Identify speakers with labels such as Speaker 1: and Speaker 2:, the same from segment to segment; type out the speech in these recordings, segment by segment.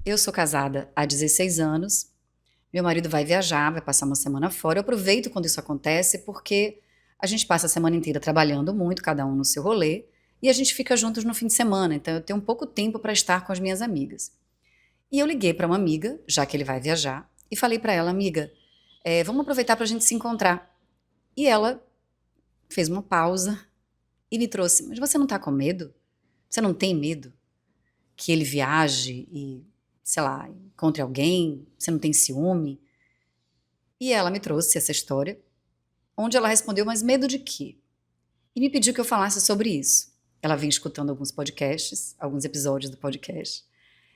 Speaker 1: Eu sou casada há 16 anos, meu marido vai viajar, vai passar uma semana fora. Eu aproveito quando isso acontece porque a gente passa a semana inteira trabalhando muito, cada um no seu rolê, e a gente fica juntos no fim de semana, então eu tenho pouco tempo para estar com as minhas amigas. E eu liguei para uma amiga, já que ele vai viajar, e falei para ela, amiga, vamos aproveitar para a gente se encontrar. E ela fez uma pausa e me trouxe, mas você não está com medo? Você não tem medo que ele viaje e, sei lá, encontre alguém? Você não tem ciúme? E ela me trouxe essa história, onde ela respondeu, mas medo de quê? E me pediu que eu falasse sobre isso. Ela vem escutando alguns podcasts, alguns episódios do podcast.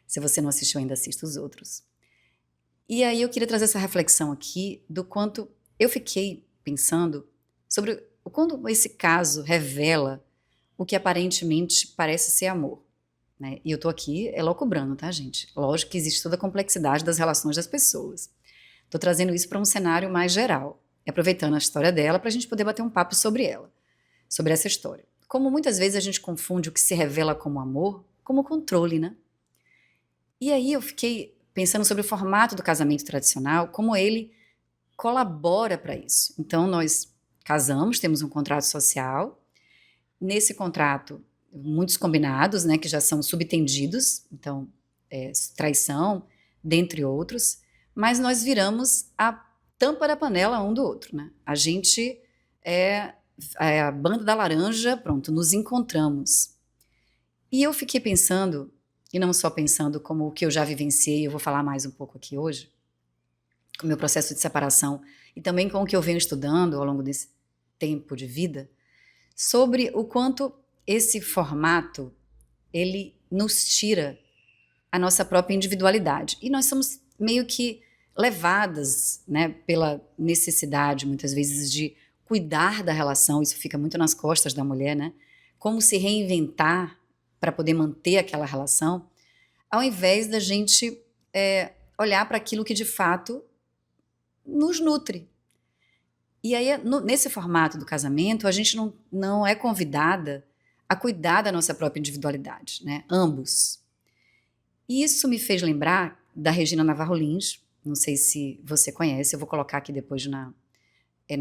Speaker 1: Se você não assistiu ainda, assista os outros. E aí eu queria trazer essa reflexão aqui do quanto eu fiquei pensando sobre o quando esse caso revela o que aparentemente parece ser amor. Né? E eu tô aqui elocubrando, tá, gente? Lógico que existe toda a complexidade das relações das pessoas. Tô trazendo isso para um cenário mais geral, aproveitando a história dela para a gente poder bater um papo sobre ela, sobre essa história. Como muitas vezes a gente confunde o que se revela como amor como controle, né? E aí eu fiquei pensando sobre o formato do casamento tradicional, como ele colabora para isso. Então nós casamos, temos um contrato social. Nesse contrato, muitos combinados, né, que já são subtendidos, então, traição, dentre outros, mas nós viramos a tampa da panela um do outro, né? A gente é a banda da laranja, pronto, nos encontramos. E eu fiquei pensando, e não só pensando como o que eu já vivenciei, eu vou falar mais um pouco aqui hoje, com o meu processo de separação, e também com o que eu venho estudando ao longo desse tempo de vida, sobre o quanto esse formato, ele nos tira a nossa própria individualidade. E nós somos meio que levadas, né, pela necessidade, muitas vezes, de cuidar da relação, isso fica muito nas costas da mulher, né? Como se reinventar para poder manter aquela relação, ao invés da gente olhar para aquilo que de fato nos nutre. E aí, nesse formato do casamento, a gente não é convidada a cuidar da nossa própria individualidade, né? Ambos. E isso me fez lembrar da Regina Navarro Lins, não sei se você conhece, eu vou colocar aqui depois na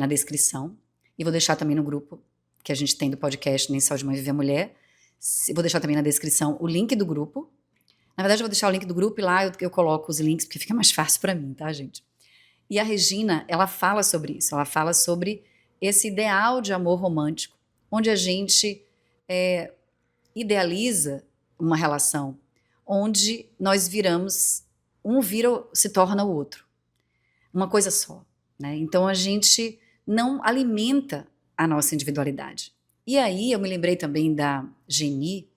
Speaker 1: descrição, e vou deixar também no grupo que a gente tem do podcast Nem Só de Mãe Viver Mulher, vou deixar também na descrição o link do grupo. Na verdade, eu vou deixar o link do grupo e lá eu coloco os links, porque fica mais fácil para mim, tá, gente? E a Regina, ela fala sobre isso, ela fala sobre esse ideal de amor romântico, onde a gente idealiza uma relação, onde nós viramos, se torna o outro, uma coisa só, né? Então a gente não alimenta a nossa individualidade. E aí eu me lembrei também da Geni,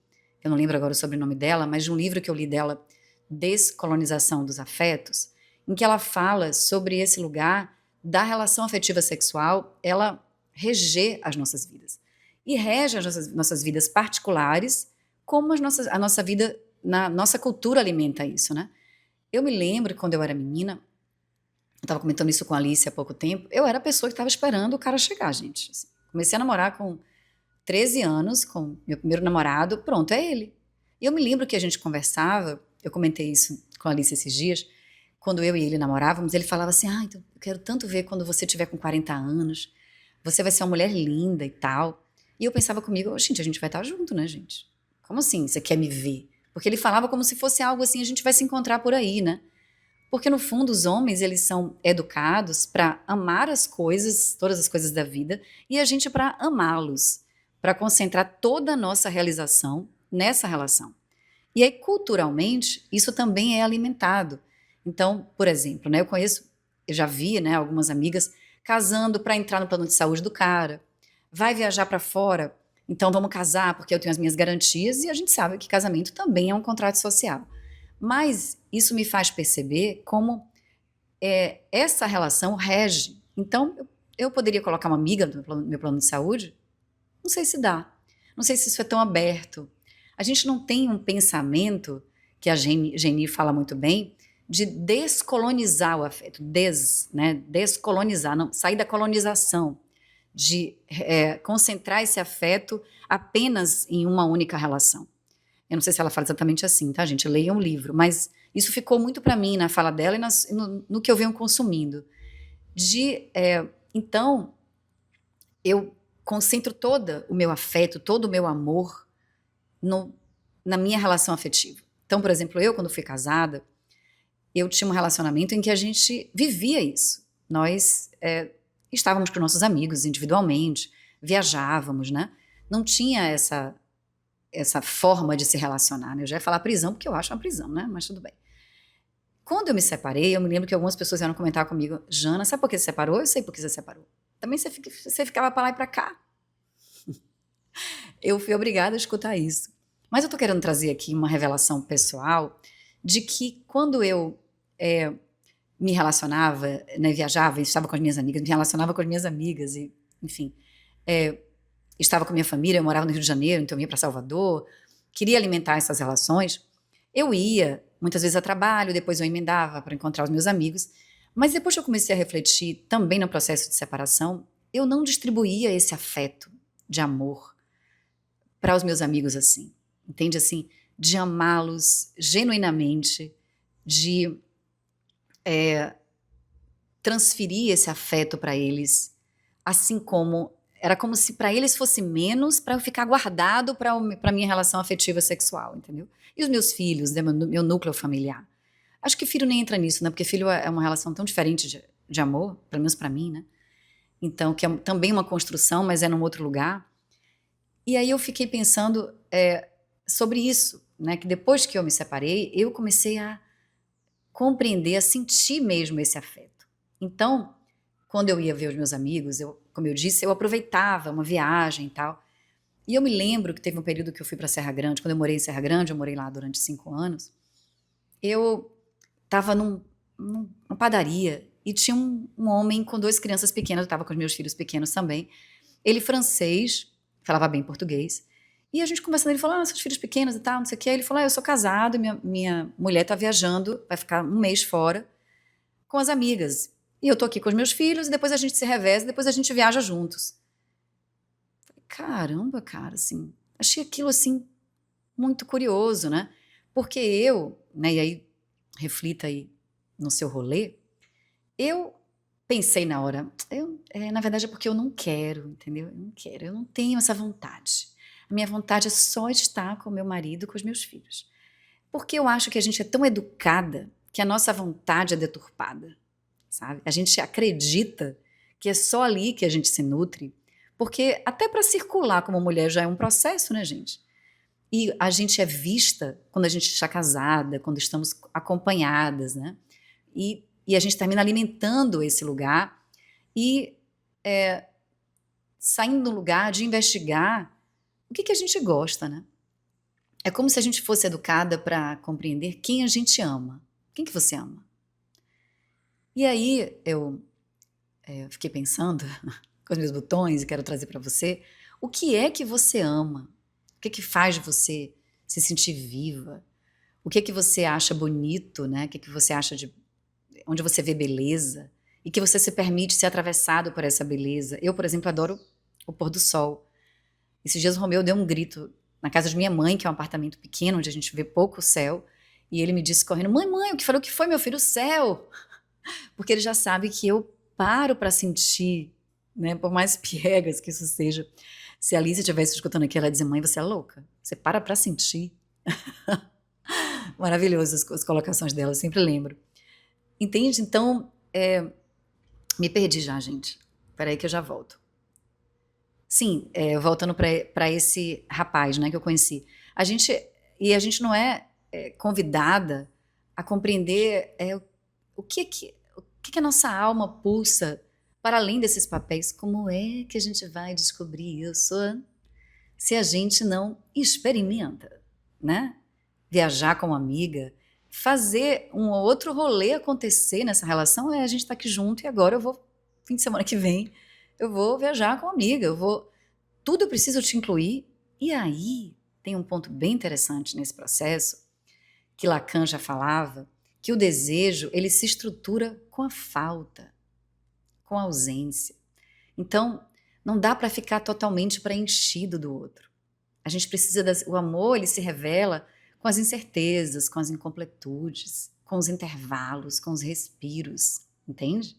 Speaker 1: eu não lembro agora o sobrenome dela, mas de um livro que eu li dela, Descolonização dos Afetos, em que ela fala sobre esse lugar da relação afetiva sexual, ela reger as nossas vidas. E rege as nossas vidas particulares, como a nossa vida, na nossa cultura alimenta isso, né? Eu me lembro, quando eu era menina, eu estava comentando isso com a Alice há pouco tempo, eu era a pessoa que estava esperando o cara chegar, gente. Assim, comecei a namorar com 13 anos, com meu primeiro namorado, pronto, é ele. E eu me lembro que a gente conversava, eu comentei isso com a Alice esses dias, quando eu e ele namorávamos, ele falava assim, então, eu quero tanto ver quando você tiver com 40 anos, você vai ser uma mulher linda e tal. E eu pensava comigo, gente, a gente vai estar junto, né, gente? Como assim, você quer me ver? Porque ele falava como se fosse algo assim, a gente vai se encontrar por aí, né? Porque no fundo os homens, eles são educados para amar as coisas, todas as coisas da vida, e a gente para amá-los, para concentrar toda a nossa realização nessa relação. E aí, culturalmente, isso também é alimentado. Então, por exemplo, né, eu já vi, né, algumas amigas casando para entrar no plano de saúde do cara, vai viajar para fora, então vamos casar porque eu tenho as minhas garantias, e a gente sabe que casamento também é um contrato social. Mas isso me faz perceber como essa relação rege. Então, eu poderia colocar uma amiga no meu plano de saúde? Não sei se dá. Não sei se isso é tão aberto. A gente não tem um pensamento, que a Geni fala muito bem, de descolonizar o afeto, descolonizar, não, sair da colonização, de concentrar esse afeto apenas em uma única relação. Eu não sei se ela fala exatamente assim, tá, gente? Leiam um livro, mas Isso ficou muito para mim na fala dela e no que eu venho consumindo. Então, eu concentro todo o meu afeto, todo o meu amor na minha relação afetiva. Então, por exemplo, eu, quando fui casada, eu tinha um relacionamento em que a gente vivia isso. Nós estávamos com nossos amigos individualmente, viajávamos, né? Não tinha essa forma de se relacionar, né? Eu já ia falar prisão, porque eu acho uma prisão, né? Mas tudo bem. Quando eu me separei, eu me lembro que algumas pessoas vieram comentar comigo: Jana, sabe por que você separou? Eu sei por que você separou. Também você ficava para lá e para cá. Eu fui obrigada a escutar isso. Mas eu tô querendo trazer aqui uma revelação pessoal de que quando eu me relacionava, né, viajava, estava com as minhas amigas, me relacionava com as minhas amigas e, enfim, estava com a minha família, eu morava no Rio de Janeiro, então eu ia para Salvador, queria alimentar essas relações, eu ia muitas vezes a trabalho, depois eu emendava para encontrar os meus amigos, mas depois que eu comecei a refletir também no processo de separação, eu não distribuía esse afeto de amor para os meus amigos assim, entende? Assim, de amá-los genuinamente, de transferir esse afeto para eles, assim como era como se para eles fosse menos para eu ficar guardado para minha relação afetiva sexual, entendeu? E os meus filhos, né, meu núcleo familiar. Acho que filho nem entra nisso, né? Porque filho é uma relação tão diferente de amor, pelo menos para mim, né? Então, que é também uma construção, mas é num outro lugar. E aí eu fiquei pensando sobre isso, né? Que depois que eu me separei, eu comecei a compreender, a sentir mesmo esse afeto. Então, quando eu ia ver os meus amigos, como eu disse, eu aproveitava uma viagem e tal. E eu me lembro que teve um período que eu fui para Serra Grande. Quando eu morei em Serra Grande, eu morei lá durante 5 anos. Eu estava numa padaria e tinha um homem com 2 crianças pequenas. Eu estava com os meus filhos pequenos também. Ele francês, falava bem português. E a gente conversando, ele falou: seus filhos pequenos e tal, não sei o quê. Ele falou: eu sou casado, minha mulher está viajando, vai ficar 1 mês fora com as amigas. E eu tô aqui com os meus filhos, e depois a gente se reveza, e depois a gente viaja juntos. Falei, caramba, cara, assim, achei aquilo, assim, muito curioso, né? Porque eu, né, e aí, reflita aí no seu rolê, eu pensei na hora, na verdade é porque eu não quero, entendeu? Eu não quero, eu não tenho essa vontade. A minha vontade é só estar com o meu marido e com os meus filhos. Porque eu acho que a gente é tão educada que a nossa vontade é deturpada. Sabe? A gente acredita que é só ali que a gente se nutre, porque até para circular como mulher já é um processo, né, gente? E a gente é vista quando a gente está casada, quando estamos acompanhadas, né? E a gente termina alimentando esse lugar e saindo do lugar de investigar o que a gente gosta, né? É como se a gente fosse educada para compreender quem a gente ama. Quem que você ama? E aí eu fiquei pensando com os meus botões e quero trazer para você o que é que você ama, o que é que faz você se sentir viva, o que é que você acha bonito, né? O que é que você acha onde você vê beleza e que você se permite ser atravessado por essa beleza. Eu, por exemplo, adoro o pôr do sol. Esses dias o Romeu deu um grito na casa de minha mãe, que é um apartamento pequeno onde a gente vê pouco céu, e ele me disse correndo: mãe, o que falou que foi, meu filho? O céu! Porque ele já sabe que eu paro para sentir, né, por mais piegas que isso seja. Se a Alice estivesse escutando aqui, ela ia dizer: mãe, você é louca, você para sentir. Maravilhoso as colocações dela, eu sempre lembro. Entende? Então, me perdi já, gente. Peraí que eu já volto. Sim, voltando para esse rapaz, né, que eu conheci. A gente não é convidada a compreender o que a nossa alma pulsa para além desses papéis. Como é que a gente vai descobrir isso se a gente não experimenta, né? Viajar com uma amiga, fazer um outro rolê acontecer nessa relação, a gente tá aqui junto e agora fim de semana que vem, eu vou viajar com uma amiga, tudo eu preciso te incluir. E aí tem um ponto bem interessante nesse processo, que Lacan já falava, que o desejo, ele se estrutura com a falta, com a ausência. Então, não dá para ficar totalmente preenchido do outro. A gente precisa o amor, ele se revela com as incertezas, com as incompletudes, com os intervalos, com os respiros, entende?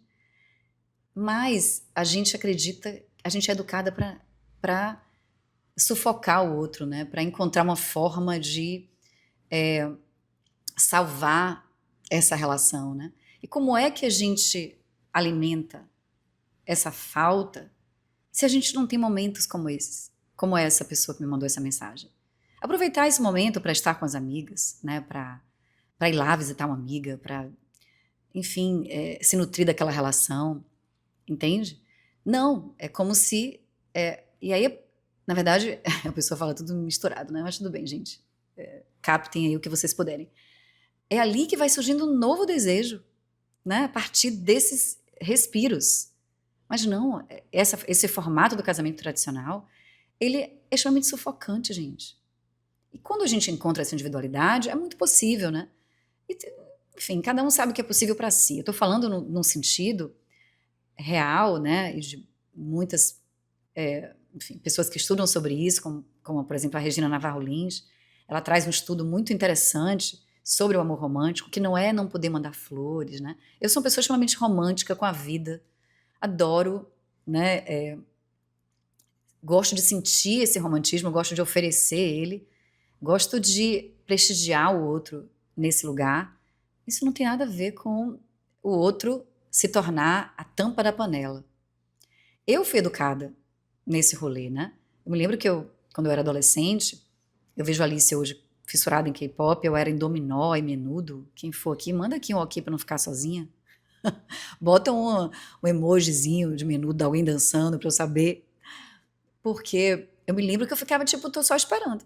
Speaker 1: Mas a gente acredita, a gente é educada para sufocar o outro, né? Para encontrar uma forma de salvar essa relação, né? E como é que a gente alimenta essa falta se a gente não tem momentos como esses, como essa pessoa que me mandou essa mensagem? Aproveitar esse momento para estar com as amigas, né? Para ir lá visitar uma amiga, para, enfim, se nutrir daquela relação, entende? Não, é como se. E aí, na verdade, a pessoa fala tudo misturado, né? Mas tudo bem, gente. Captem aí o que vocês puderem. É ali que vai surgindo um novo desejo, né? A partir desses respiros. Mas não, esse formato do casamento tradicional, ele é extremamente sufocante, gente. E quando a gente encontra essa individualidade, é muito possível, né? E, enfim, cada um sabe o que é possível para si. Eu estou falando num sentido real, né? E de muitas, enfim, pessoas que estudam sobre isso, como, por exemplo, a Regina Navarro Lins. Ela traz um estudo muito interessante sobre o amor romântico, que não é não poder mandar flores, né? Eu sou uma pessoa extremamente romântica com a vida, adoro, né? Gosto de sentir esse romantismo, gosto de oferecer ele, gosto de prestigiar o outro nesse lugar. Isso não tem nada a ver com o outro se tornar a tampa da panela. Eu fui educada nesse rolê, né? Eu me lembro que quando eu era adolescente, eu vejo a Alice hoje fissurada em K-pop, eu era em dominó e menudo. Quem for aqui, manda aqui um ok pra não ficar sozinha. Bota um emojizinho de menudo de alguém dançando pra eu saber. Porque eu me lembro que eu ficava tipo, tô só esperando.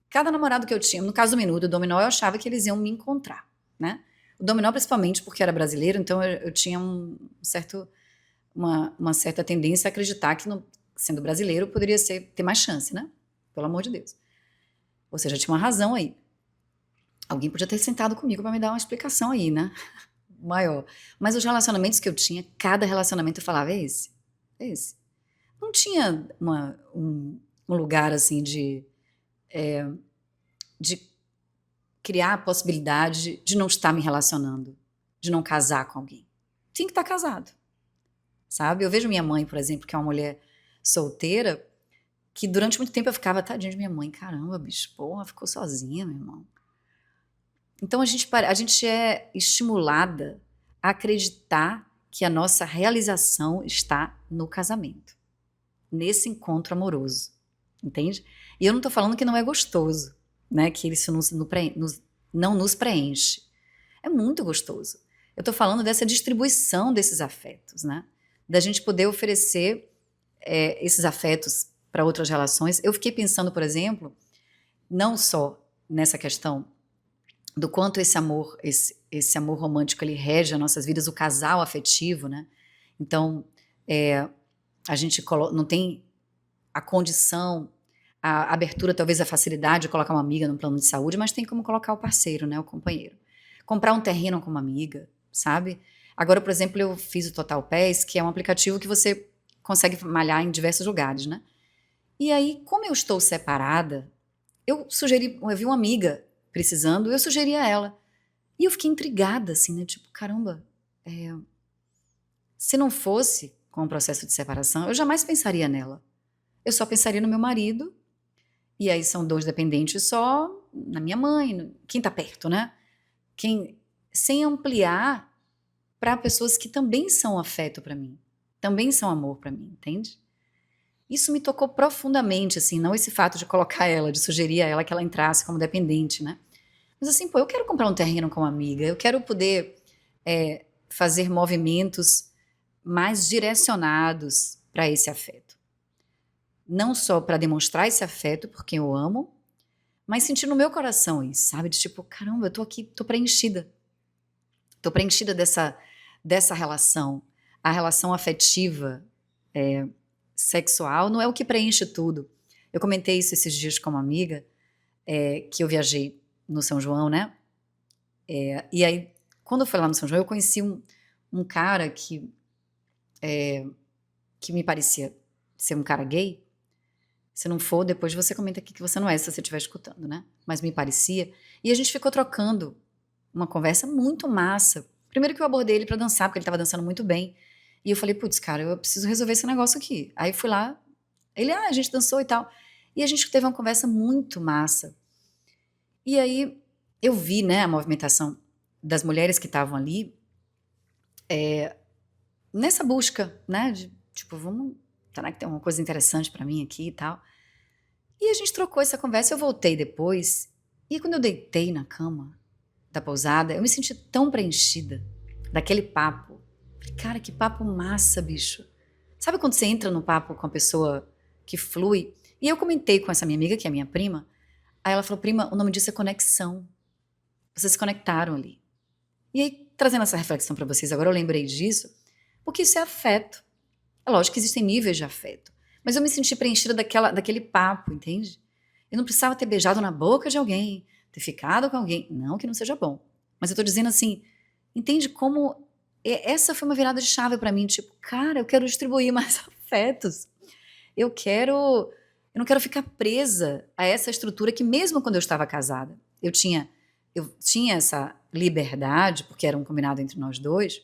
Speaker 1: Cada namorado que eu tinha, no caso do menudo e do dominó, eu achava que eles iam me encontrar, né? O dominó principalmente porque era brasileiro, então eu tinha uma certa tendência a acreditar que, sendo brasileiro, poderia ter mais chance, né? Pelo amor de Deus. Ou seja, tinha uma razão aí. Alguém podia ter sentado comigo para me dar uma explicação aí, né? Maior. Mas os relacionamentos que eu tinha, cada relacionamento eu falava, é esse, é esse. Não tinha um lugar assim de criar a possibilidade de não estar me relacionando, de não casar com alguém. Tinha que estar casado, sabe? Eu vejo minha mãe, por exemplo, que é uma mulher solteira, que durante muito tempo eu ficava, tadinha de minha mãe, caramba, bicho, porra, ficou sozinha, meu irmão. Então a gente é estimulada a acreditar que a nossa realização está no casamento, nesse encontro amoroso, entende? E eu não estou falando que não é gostoso, né? Que isso não nos preenche. É muito gostoso. Eu estou falando dessa distribuição desses afetos, né? Da gente poder oferecer esses afetos para outras relações. Eu fiquei pensando, por exemplo, não só nessa questão do quanto esse amor romântico ele rege as nossas vidas, o casal afetivo, né? Então, a gente não tem a condição, a abertura, talvez a facilidade de colocar uma amiga no plano de saúde, mas tem como colocar o parceiro, né, o companheiro. Comprar um terreno com uma amiga, sabe? Agora, por exemplo, eu fiz o Total Pass, que é um aplicativo que você consegue malhar em diversos lugares, né? E aí, como eu estou separada, eu vi uma amiga precisando, eu sugeri a ela. E eu fiquei intrigada, assim, né? Tipo, caramba, se não fosse com o processo de separação, eu jamais pensaria nela. Eu só pensaria no meu marido, e aí são dois dependentes só, na minha mãe, quem tá perto, né? Sem ampliar para pessoas que também são afeto para mim, também são amor para mim, entende? Isso me tocou profundamente, assim, não esse fato de colocar ela, de sugerir a ela que ela entrasse como dependente, né? Mas assim, pô, eu quero comprar um terreno com uma amiga, eu quero poder fazer movimentos mais direcionados para esse afeto. Não só para demonstrar esse afeto por quem eu amo, mas sentir no meu coração isso, sabe? De tipo, caramba, eu tô aqui, tô preenchida. Tô preenchida dessa relação. A relação afetiva, sexual, não é o que preenche tudo. Eu comentei isso esses dias com uma amiga, que eu viajei no São João, né? E aí, quando eu fui lá no São João, eu conheci um cara que me parecia ser um cara gay. Se não for, depois você comenta aqui que você não é, se você estiver escutando, né? Mas me parecia. E a gente ficou trocando uma conversa muito massa. Primeiro que eu abordei ele pra dançar, porque ele tava dançando muito bem. E eu falei, putz, cara, eu preciso resolver esse negócio aqui. Aí fui lá, ele, a gente dançou e tal. E a gente teve uma conversa muito massa. E aí eu vi, né, a movimentação das mulheres que estavam ali nessa busca, né, de tipo, vamos, será que tem uma coisa interessante pra mim aqui e tal. E a gente trocou essa conversa, eu voltei depois, e quando eu deitei na cama da pousada, eu me senti tão preenchida daquele papo. Falei, cara, que papo massa, bicho. Sabe quando você entra num papo com a pessoa que flui? E eu comentei com essa minha amiga, que é minha prima, aí ela falou, prima, o nome disso é conexão. Vocês se conectaram ali. E aí, trazendo essa reflexão pra vocês, agora eu lembrei disso, porque isso é afeto. É lógico que existem níveis de afeto, mas eu me senti preenchida daquele papo, entende? Eu não precisava ter beijado na boca de alguém, ter ficado com alguém, não que não seja bom, mas eu tô dizendo assim, entende como essa foi uma virada de chave pra mim, tipo, cara, eu quero distribuir mais afetos, eu quero, eu não quero ficar presa a essa estrutura que mesmo quando eu estava casada, eu tinha essa liberdade, porque era um combinado entre nós dois,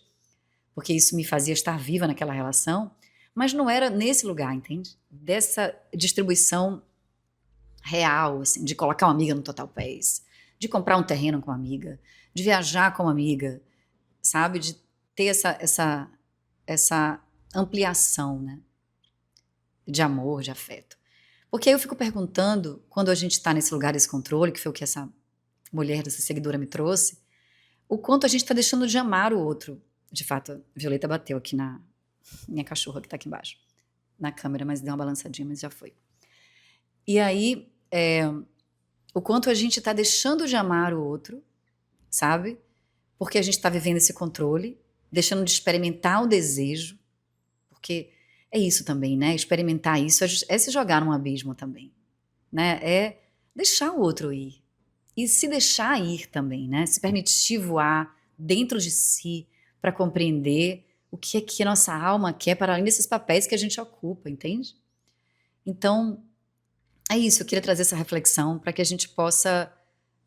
Speaker 1: porque isso me fazia estar viva naquela relação, mas não era nesse lugar, entende? Dessa distribuição real, assim, de colocar uma amiga no Total Pace, de comprar um terreno com uma amiga, de viajar com uma amiga, sabe? De ter essa ampliação, né? De amor, de afeto. Porque aí eu fico perguntando, quando a gente está nesse lugar desse controle, que foi o que essa mulher, dessa seguidora me trouxe, o quanto a gente está deixando de amar o outro. De fato, a Violeta bateu aqui na minha cachorra que tá aqui embaixo, na câmera, mas deu uma balançadinha, mas já foi. E aí, o quanto a gente tá deixando de amar o outro, sabe? Porque a gente tá vivendo esse controle, deixando de experimentar o desejo, porque é isso também, né? Experimentar isso é se jogar num abismo também, né? É deixar o outro ir. E se deixar ir também, né? Se permitir voar dentro de si para compreender o que é que a nossa alma quer para além desses papéis que a gente ocupa, entende? Então, é isso, eu queria trazer essa reflexão para que a gente possa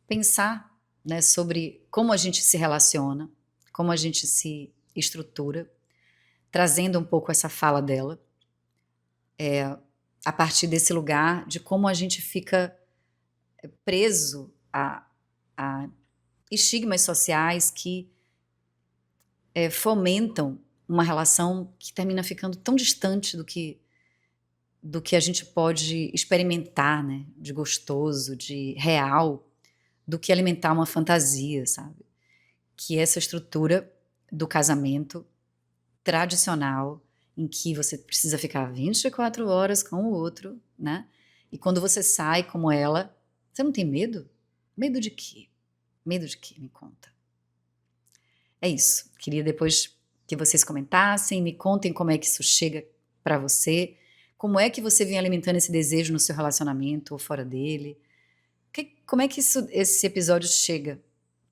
Speaker 1: pensar, né, sobre como a gente se relaciona, como a gente se estrutura, trazendo um pouco essa fala dela, a partir desse lugar de como a gente fica preso a estigmas sociais que fomentam uma relação que termina ficando tão distante do que a gente pode experimentar, né? De gostoso, de real, do que alimentar uma fantasia, sabe? Que é essa estrutura do casamento tradicional, em que você precisa ficar 24 horas com o outro, né? E quando você sai como ela, você não tem medo? Medo de quê? Medo de quê? Me conta. É isso. Queria depois que vocês comentassem, me contem como é que isso chega pra você, como é que você vem alimentando esse desejo no seu relacionamento ou fora dele. Como é que esse episódio chega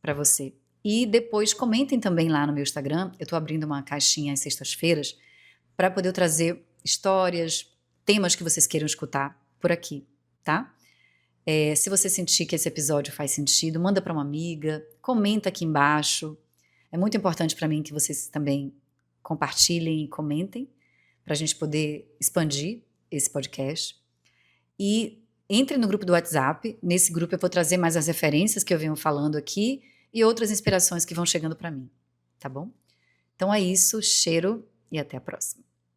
Speaker 1: pra você? E depois comentem também lá no meu Instagram. Eu tô abrindo uma caixinha às sextas-feiras para poder trazer histórias, temas que vocês queiram escutar por aqui, tá? Se você sentir que esse episódio faz sentido, manda para uma amiga, comenta aqui embaixo. É muito importante para mim que vocês também compartilhem e comentem, para a gente poder expandir esse podcast. E entre no grupo do WhatsApp. Nesse grupo eu vou trazer mais as referências que eu venho falando aqui e outras inspirações que vão chegando para mim, tá bom? Então é isso, cheiro e até a próxima.